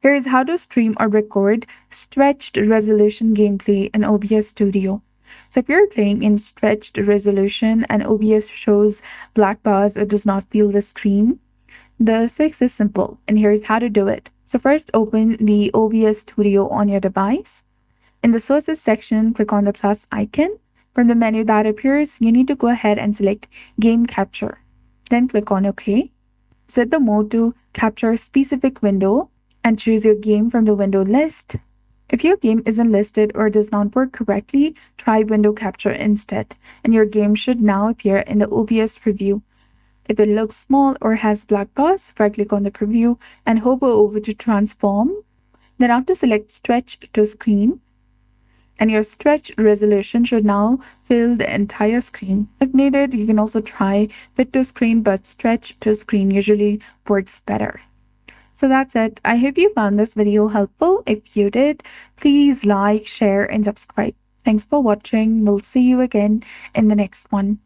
Here's how to stream or record stretched resolution gameplay in OBS Studio. So if you're playing in stretched resolution and OBS shows black bars or does not feel the screen, the fix is simple, and here's how to do it. So first, open the OBS Studio on your device. In the sources section, click on the plus icon. From the menu that appears, you need to go ahead and select Game Capture. Then click on OK. Set the mode to capture a specific window and choose your game from the window list. If your game isn't listed or does not work correctly, try window capture instead, and your game should now appear in the OBS preview. If it looks small or has black bars, right-click on the preview and hover over to transform. Then after, select Stretch to Screen, and your stretch resolution should now fill the entire screen. If needed, you can also try Fit to Screen, but Stretch to Screen usually works better. So that's it. I hope you found this video helpful. If you did, please like, share, and subscribe. Thanks for watching. We'll see you again in the next one.